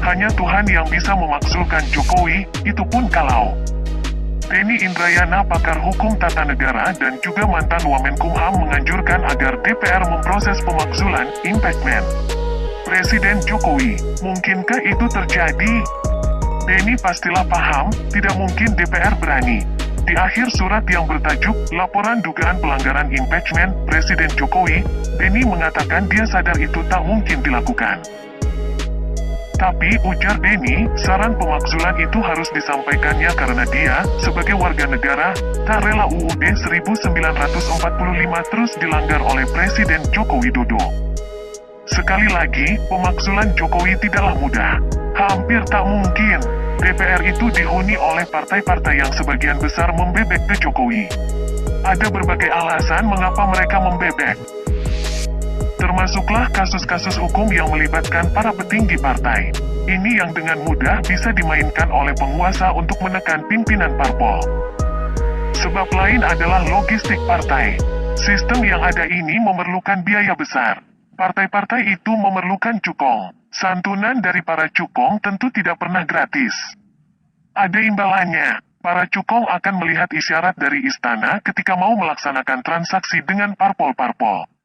Hanya Tuhan yang bisa memakzulkan Jokowi, itu pun kalau Denny Indrayana, pakar hukum tata negara dan juga mantan Wamenkumham, menganjurkan agar DPR memproses pemakzulan, impeachment Presiden Jokowi. Mungkinkah itu terjadi? Denny pastilah paham, tidak mungkin DPR berani. Di akhir surat yang bertajuk, Laporan Dugaan Pelanggaran Impeachment Presiden Jokowi, Denny mengatakan dia sadar itu tak mungkin dilakukan. Tapi, ujar Denny, saran pemakzulan itu harus disampaikannya karena dia, sebagai warga negara, tak rela UUD 1945 terus dilanggar oleh Presiden Joko Widodo. Sekali lagi, pemakzulan Jokowi tidaklah mudah. Hampir tak mungkin. DPR itu dihuni oleh partai-partai yang sebagian besar membebek ke Jokowi. Ada berbagai alasan mengapa mereka membebek. Termasuklah kasus-kasus hukum yang melibatkan para petinggi partai. Ini yang dengan mudah bisa dimainkan oleh penguasa untuk menekan pimpinan parpol. Sebab lain adalah logistik partai. Sistem yang ada ini memerlukan biaya besar. Partai-partai itu memerlukan cukong. Santunan dari para cukong tentu tidak pernah gratis. Ada imbalannya. Para cukong akan melihat isyarat dari istana ketika mau melaksanakan transaksi dengan parpol-parpol.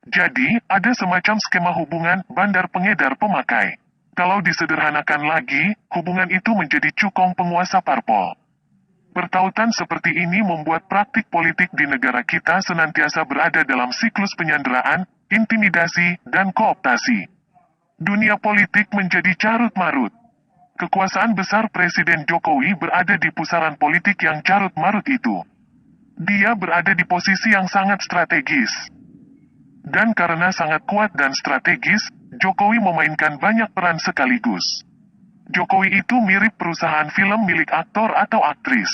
Jadi, ada semacam skema hubungan bandar pengedar pemakai. Kalau disederhanakan lagi, hubungan itu menjadi cukong penguasa parpol. Pertautan seperti ini membuat praktik politik di negara kita senantiasa berada dalam siklus penyanderaan, intimidasi, dan kooptasi. Dunia politik menjadi carut-marut. Kekuasaan besar Presiden Jokowi berada di pusaran politik yang carut-marut itu. Dia berada di posisi yang sangat strategis. Dan karena sangat kuat dan strategis, Jokowi memainkan banyak peran sekaligus. Jokowi itu mirip perusahaan film milik aktor atau aktris.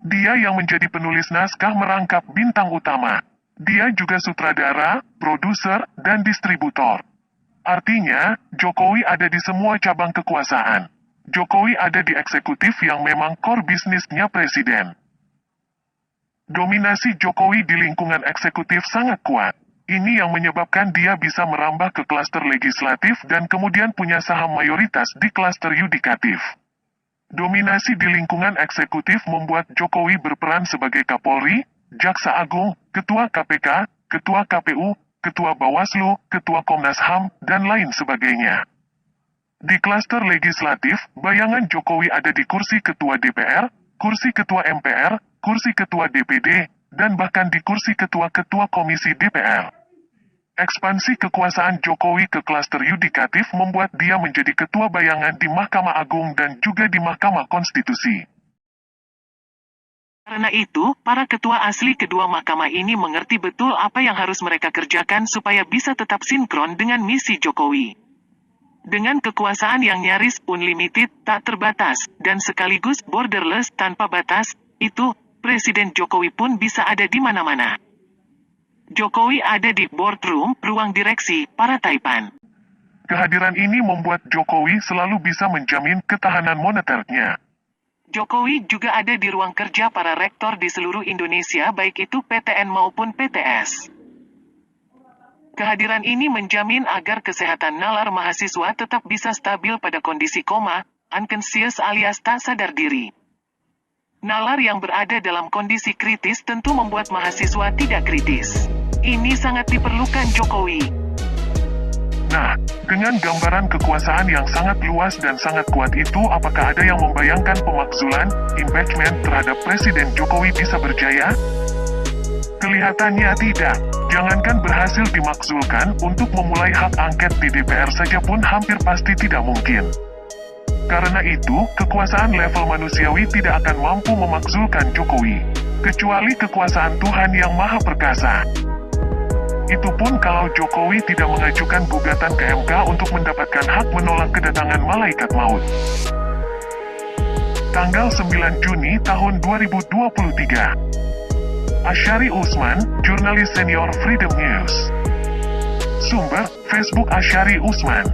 Dia yang menjadi penulis naskah merangkap bintang utama. Dia juga sutradara, produser, dan distributor. Artinya, Jokowi ada di semua cabang kekuasaan. Jokowi ada di eksekutif yang memang core bisnisnya presiden. Dominasi Jokowi di lingkungan eksekutif sangat kuat. Ini yang menyebabkan dia bisa merambah ke klaster legislatif dan kemudian punya saham mayoritas di klaster yudikatif. Dominasi di lingkungan eksekutif membuat Jokowi berperan sebagai Kapolri, Jaksa Agung, Ketua KPK, Ketua KPU, Ketua Bawaslu, Ketua Komnas HAM, dan lain sebagainya. Di klaster legislatif, bayangan Jokowi ada di kursi Ketua DPR, kursi Ketua MPR, kursi Ketua DPD, dan bahkan di kursi Ketua-Ketua Komisi DPR. Ekspansi kekuasaan Jokowi ke klaster yudikatif membuat dia menjadi ketua bayangan di Mahkamah Agung dan juga di Mahkamah Konstitusi. Karena itu, para ketua asli kedua mahkamah ini mengerti betul apa yang harus mereka kerjakan supaya bisa tetap sinkron dengan misi Jokowi. Dengan kekuasaan yang nyaris unlimited, tak terbatas, dan sekaligus borderless tanpa batas, itu, Presiden Jokowi pun bisa ada di mana-mana. Jokowi ada di boardroom, ruang direksi, para taipan. Kehadiran ini membuat Jokowi selalu bisa menjamin ketahanan moneternya. Jokowi juga ada di ruang kerja para rektor di seluruh Indonesia baik itu PTN maupun PTS. Kehadiran ini menjamin agar kesehatan nalar mahasiswa tetap bisa stabil pada kondisi koma, unconscious alias tak sadar diri. Nalar yang berada dalam kondisi kritis tentu membuat mahasiswa tidak kritis. Ini sangat diperlukan Jokowi. Nah, dengan gambaran kekuasaan yang sangat luas dan sangat kuat itu, apakah ada yang membayangkan pemakzulan, impeachment terhadap Presiden Jokowi bisa berjaya? Kelihatannya tidak. Jangankan berhasil dimakzulkan, untuk memulai hak angket di DPR saja pun hampir pasti tidak mungkin. Karena itu, kekuasaan level manusiawi tidak akan mampu memakzulkan Jokowi. Kecuali kekuasaan Tuhan yang Maha Perkasa. Itu pun kalau Jokowi tidak mengajukan gugatan ke MK untuk mendapatkan hak menolak kedatangan malaikat maut. Tanggal 9 Juni tahun 2023. Asyari Usman, jurnalis senior Freedom News. Sumber, Facebook Asyari Usman.